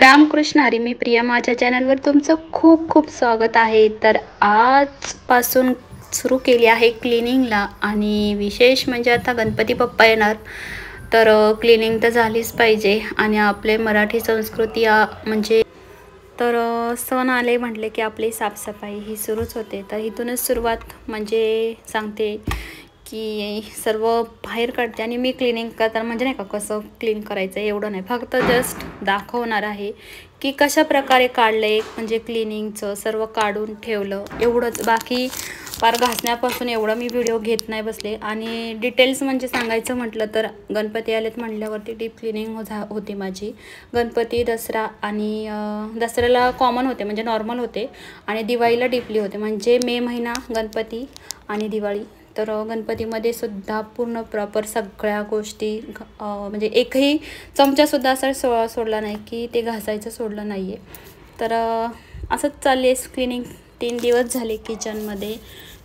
रामकृष्ण हरी. मी प्रिया. माझ्या चॅनलवर तुमचं खूप खूप स्वागत आहे. तर आजपासून सुरू केली आहे क्लिनिंगला, आणि विशेष म्हणजे आता गणपती बाप्पा येणार, तर क्लिनिंग तर झालीच पाहिजे. आणि आपले मराठी संस्कृती म्हणजे तर सण आले म्हटले की आपली साफसफाई ही सुरूच होते. तर इथूनच सुरुवात म्हणजे सांगते की सर्व बाहेर काढते. आणि मी क्लिनिंग करताना म्हणजे नाही का कसं क्लीन करायचं एवढं नाही, फक्त जस्ट दाखवणार आहे की कशा प्रकारे काढलं आहे, म्हणजे क्लिनिंगचं सर्व काढून ठेवलं एवढंच. बाकी फार घासण्यापासून एवढं मी व्हिडिओ घेत नाही बसले. आणि डिटेल्स म्हणजे सांगायचं म्हटलं तर गणपती आलेत म्हटल्यावरती डीप क्लिनिंग होती माझी. गणपती, दसरा आणि दसऱ्याला कॉमन होते म्हणजे नॉर्मल होते, आणि दिवाळीला डीपली होते म्हणजे मे महिना गणपती आणि दिवाळी. तर गणपतीमध्ये सुद्धा पूर्ण प्रॉपर सगळ्या गोष्टी म्हणजे एकही चमचासुद्धा असा सोडला नाही की ते घासायचं सोडलं नाही आहे. तर असंच चालले क्लिनिंग. 3 दिवस झाले किचनमध्ये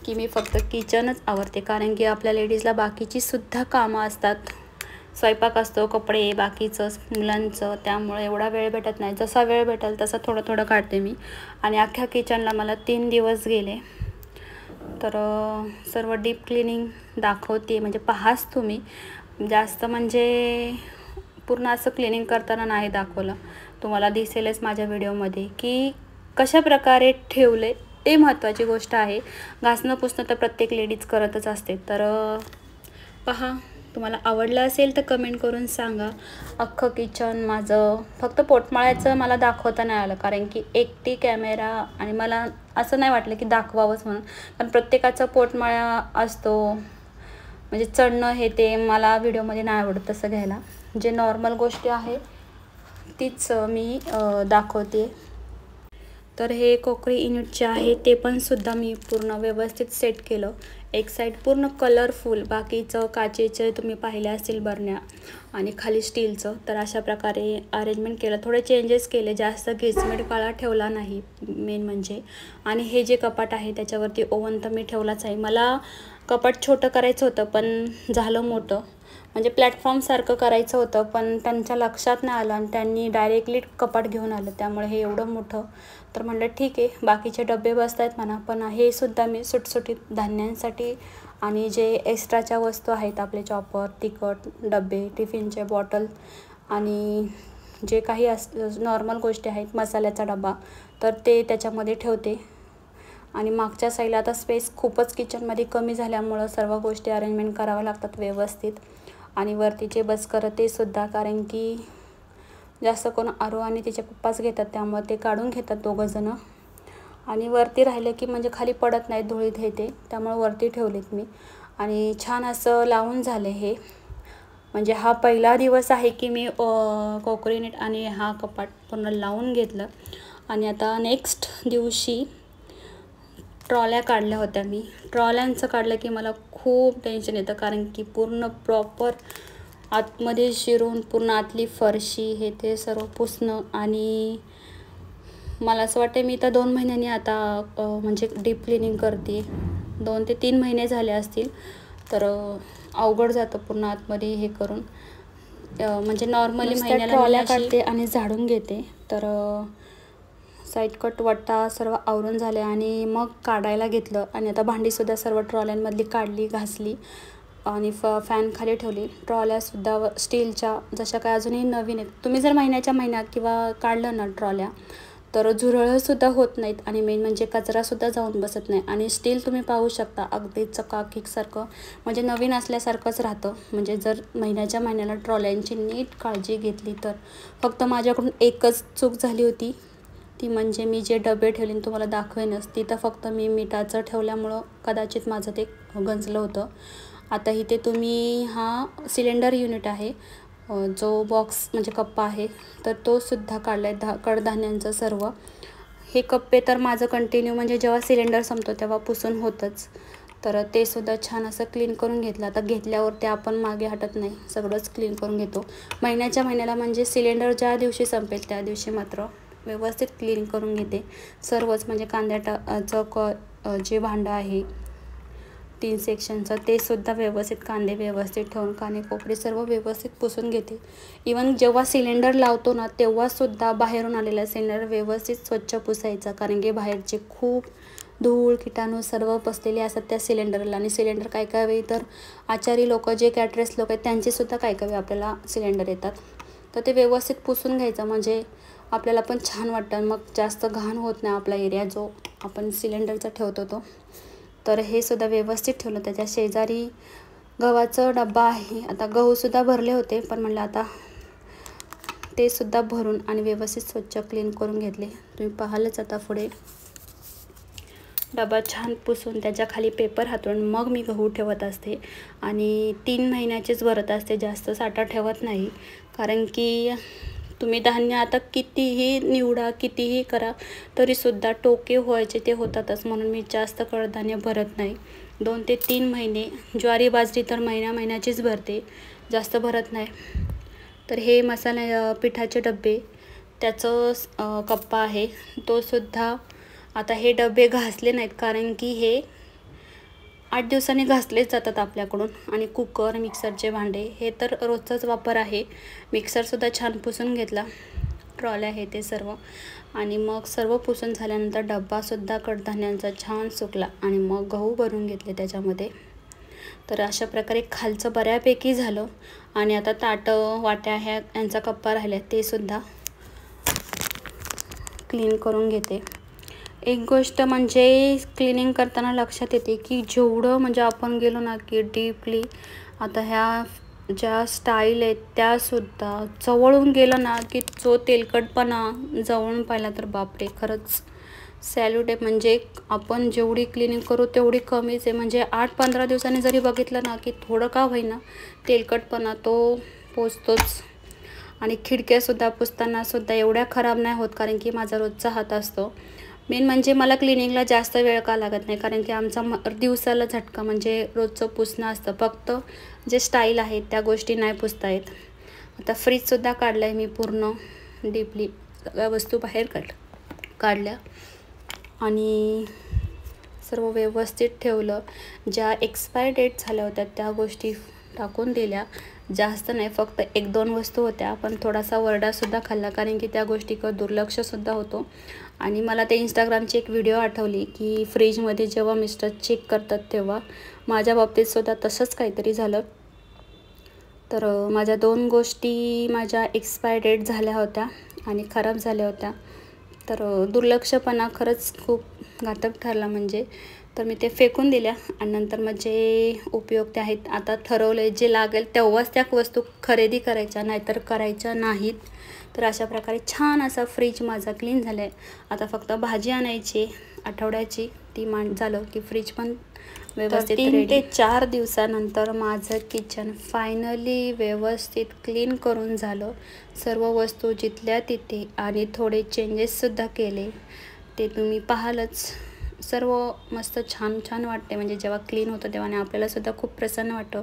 की मी फक्त किचनच आवरते, कारण की आपल्या लेडीजला बाकीची सुद्धा कामं असतात. स्वयंपाक असतो, कपडे, बाकीचं मुलांचं, त्यामुळे एवढा वेळ भेटत नाही. जसा वेळ भेटेल तसा थोडं थोडं काढते मी. आणि अख्ख्या किचनला मला 3 दिवस गेले. तर सर्व डीप क्लिनिंग दाखवते, म्हणजे पाहाच तुम्ही. जास्त म्हणजे पूर्ण असं क्लिनिंग करताना नाही दाखवलं, तुम्हाला दिसेलच माझ्या व्हिडिओमध्ये की कशा प्रकारे ठेवले. ते महत्त्वाची गोष्ट आहे. घासणं पुसणं तर प्रत्येक लेडीज करतच असते. तर पहा, तुम्हाला आवडलं असेल तर कमेंट करून सांगा. अख्खं किचन माझं फक्त पोटमाळ्याचं मला दाखवता नाही आलं, कारण की एकटी कॅमेरा, आणि मला असं नाही वाटलं की दाखवावंच म्हणून, कारण प्रत्येकाचा पोटमाळा असतो, म्हणजे चढणं हे ते मला व्हिडिओमध्ये नाही आवडत तसं घ्यायला. जे नॉर्मल गोष्टी आहे तीच मी दाखवते. तर हे कोकरी युनिटचे आहे, ते पण सुद्धा मी पूर्ण व्यवस्थित सेट केलं. एक साईड पूर्ण कलरफुल, बाकीचं काचेचं तुम्ही पाहिले असेल बरण्या, आणि खाली स्टीलचं. तर अशा प्रकारे अरेंजमेंट केलं. थोडे चेंजेस केले, जास्त घिसमीट काळा ठेवला नाही मेन म्हणजे. आणि हे जे कपाट आहे त्याच्यावरती ओव्हन तर मी ठेवलाच आहे. मला कपाट छोटं करायचं होतं पण झालं मोठं, म्हणजे प्लॅटफॉर्मसारखं करायचं होतं, पण त्यांच्या लक्षात नाही आलं आणि त्यांनी डायरेक्टली कपाट घेऊन आलं, त्यामुळे हे एवढं मोठं. तर म्हणलं ठीक आहे, बाकीचे डबे बसत आहेत म्हणा, पण हे सुद्धा मी सुटसुटीत धान्यांसाठी आणि जे एक्स्ट्राच्या वस्तू आहेत आपले चॉपर, तिखट, डबे, टिफिनचे बॉटल, आणि जे काही नॉर्मल गोष्टी आहेत, मसाल्याचा डबा, तर ते त्याच्यामध्ये ठेवते. आणि मागच्या साईडला आता स्पेस खूपच किचनमध्ये कमी झाल्यामुळं सर्व गोष्टी अरेंजमेंट कराव्या लागतात व्यवस्थित. आणि वरतीचे बसकर ते सुद्धा, कारण की जास्त कोण आरू आणि तिचे पप्पाच घेतात, त्यामुळे ते काढून घेतात दोघंजणं. आणि वरती राहिलं की म्हणजे खाली पडत नाही धुळीत हे ते, त्यामुळे वरती ठेवलेत मी. आणि छान असं लावून झाले हे. म्हणजे हा पहिला दिवस आहे की मी कोकरी नेट आणि हा कपाट पूर्ण लावून घेतलं. आणि आता नेक्स्ट दिवशी ट्रॉल्या काढल्या होत्या मी. ट्रॉल्यांचं काढलं की मला खूप टेन्शन येतं, कारण की पूर्ण प्रॉपर आतमध्ये शिरून पूर्ण आतली फरशी हे ते सर्व पुसणं. आणि मला असं वाटतं मी तर 2 महिन्यांनी आता म्हणजे डीप क्लिनिंग करते. 2 ते 3 महिने झाले असतील. तर अवघड जातं पूर्ण आतमध्ये हे करून. म्हणजे नॉर्मली महिन्याला ट्रॉल्या काढते आणि झाडून घेते. तर साईड कट वट्टा सर्व आवरून झाले आणि मग काढायला घेतलं. आणि आता भांडीसुद्धा सर्व ट्रॉल्यांमधली काढली, घासली आणि फॅन खाली ठेवली. ट्रॉल्यासुद्धा स्टीलच्या जशा काय अजूनही नवीन आहेत. तुम्ही जर महिन्यात किंवा काढलं ना ट्रॉल्या, तर झुरळंसुद्धा होत नाहीत, आणि मेन म्हणजे कचरासुद्धा जाऊन बसत नाही. आणि स्टील तुम्ही पाहू शकता अगदी चकाकीसारखं, म्हणजे नवीन असल्यासारखंच राहतं. म्हणजे जर महिन्याला ट्रॉल्यांची नीट काळजी घेतली तर. फक्त माझ्याकडून एकच चूक झाली होती, ती म्हणजे मी जे डबे ठेवले तुम्हाला दाखवेनच, तिथं फक्त मी मिठाचं ठेवल्यामुळं कदाचित माझं ते गंजलं होतं. आता इथे तुम्ही हा सिलेंडर युनिट आहे, जो बॉक्स म्हणजे कप्पा आहे, तर तो सुद्धा काढला आहे कडधान्यांचं सर्व. हे कप्पे तर माझं कंटिन्यू म्हणजे जेव्हा सिलेंडर संपतो तेव्हा पुसून होतंच. तर ते सुद्धा छान असं क्लीन करून घेतलं. आता घेतल्यावर ते आपण मागे हटत नाही, सगळंच क्लीन करून घेतो. महिन्याला म्हणजे सिलेंडर ज्या दिवशी संपेल त्या दिवशी मात्र व्यवस्थित क्लीन करून घेते सर्वच. म्हणजे कांद्याचं जे भांडं आहे 3 सेक्शनचं ते सुद्धा व्यवस्थित, कांदे व्यवस्थित ठेवून कानेकोपरे सर्व व्यवस्थित पुसून घेते. इवन जेव्हा सिलेंडर लावतो ना तेव्हासुद्धा बाहेरून आलेला सिलेंडर व्यवस्थित स्वच्छ पुसायचा, कारण की बाहेरचे खूप धूळ किटाणू सर्व बसलेले असतात त्या सिलेंडरला. आणि सिलेंडर काय काय वेळी तर आचारी लोक जे कॅटरेस लोक आहेत त्यांचेसुद्धा काय काय वेळी आपल्याला सिलेंडर येतात. तर ते व्यवस्थित पुसून घ्यायचं म्हणजे आपल्याला पण छान वाटतं. मग जास्त घाण होत नाही आपला एरिया जो आपण सिलेंडरचा ठेवतो तो. तर हे सुद्धा व्यवस्थित ठेवलं. त्याच्या शेजारी गव्हाचा डब्बा आहे. आता गहूसुद्धा भरले होते, पण म्हणलं आता ते सुद्धा भरून आणि व्यवस्थित स्वच्छ क्लीन करून घेतले. तुम्ही पाहालच आता पुढे डबा छान पुसून त्याच्या खाली पेपर हातरून मग मी गहू ठेवत असते. आणि 3 महिन्याचेच भरत असते, जास्त साठा ठेवत नाही. कारण की तुम्ही धान्य आता कितीही निवडा कितीही करा तरीसुद्धा टोके व्हायचे ते होतातच, म्हणून मी जास्त कडधान्य भरत नाही. 2 ते 3 महिने. ज्वारी बाजरी तर महिन्याचीच भरते, जास्त भरत नाही. तर हे मसाला पिठाचे डबे त्याचं कप्पा आहे तो सुद्धा. आता हे डबे घासले नाहीत कारण की हे 8 दिवसांनी घासलेच जातात आपल्याकडून. आणि कुकर मिक्सरचे भांडे हे तर रोजचाच वापर आहे. मिक्सरसुद्धा छान पुसून घेतला, ट्रॉल्या आहे ते सर्व. आणि मग सर्व पुसून झाल्यानंतर डब्बासुद्धा कडधान्यांचा छान सुकला आणि मग गहू भरून घेतले त्याच्यामध्ये. तर अशा प्रकारे खालचं बऱ्यापैकी झालं. आणि आता ताटं वाट्या ह्या यांचा कप्पा राहिला ते सुद्धा क्लीन करून घेते. एक गोष्ट म्हणजे क्लिनिंग करताना लक्षात येते की जेवढं म्हणजे आपण गेलो ना की डीपली आता ह्या ज्या स्टाईल आहेत त्यासुद्धा जवळून गेलं ना की जो तेलकटपणा जवळून पाहिला तर बापरे, खरंच सॅल्यूट आहे. म्हणजे आपण जेवढी क्लिनिंग करू तेवढी कमीच आहे. म्हणजे 8-15 दिवसांनी जरी बघितलं ना की थोडं का होईना तेलकटपणा तो पोचतोच. आणि खिडक्यासुद्धा पुसतानासुद्धा एवढ्या खराब नाही होत, कारण की माझा रोजचा हात असतो. मेन म्हणजे मला क्लिनिंगला जास्त वेळ का लागत नाही, कारण की आमचा दिवसाला झटका म्हणजे रोजचं पुसणं असतं. फक्त जे स्टाईल आहे त्या गोष्टी नाही पुसता येत. आता फ्रीजसुद्धा काढलं आहे मी पूर्ण डीपली, सगळ्या वस्तू बाहेर काढल्या आणि सर्व व्यवस्थित ठेवलं. ज्या एक्सपायर डेट झाल्या होत्या त्या गोष्टी टाकून दिल्या. जास्त नाही, फक्त 1-2 वस्तू होत्या, पण थोडासा वरडासुद्धा खाल्ला कारण की त्या गोष्टीकडं दुर्लक्षसुद्धा होतो. आणि मला ते इंस्टाग्रामची एक व्हिडिओ आठवली की फ्रीजमध्ये जेव्हा मिस्टर चेक करतात तेव्हा माझ्या बाबतीतसुद्धा तसंच काहीतरी झालं. तर माझ्या 2 गोष्टी माझ्या एक्सपायर डेट झाल्या होत्या आणि खराब झाल्या होत्या. तर दुर्लक्षपणा खरंच खूप घातक ठरला म्हणजे. तर मी ते फेकून दिल्या आणि नंतर मग जे उपयुक्त आहेत आता ठरवले जे लागेल तेव्हाच त्या वस्तू खरेदी करायच्या, नाहीतर करायच्या नाहीत. तर अशा प्रकारे छान असा फ्रीज माझा क्लीन झाला आहे. आता फक्त भाजी आणायची आठवड्याची, ती झालं की फ्रीज पण व्यवस्थित. 3 ते 4 दिवसानंतर माझं किचन फायनली व्यवस्थित क्लीन करून झालं. सर्व वस्तू जिथल्या तिथे आणि थोडे चेंजेससुद्धा केले, ते तुम्ही पाहालच. सर्व मस्त छान वाटते म्हणजे जेव्हा क्लीन होतं तेव्हा. आणि आपल्यालासुद्धा खूप प्रसन्न वाटतं.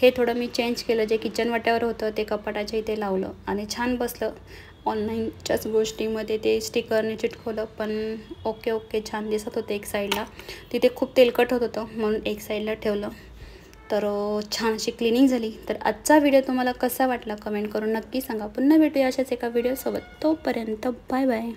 हे थोडं मी चेंज केलं, जे किचन वाट्यावर होतं ते कपाटाच्या इथे लावलं आणि छान बसलं. ऑनलाईनच्याच गोष्टीमध्ये ते स्टिकरने चिटकवलं, पण ओके छान दिसत होते. एक साईडला तिथे खूप तेलकट होत होतं म्हणून एक साईडला ठेवलं. तर छान अशी क्लिनिंग झाली. तर आजचा व्हिडिओ तुम्हाला कसा वाटला कमेंट करून नक्की सांगा. पुन्हा भेटूया अशाच एका व्हिडिओसोबत. तोपर्यंत बाय बाय.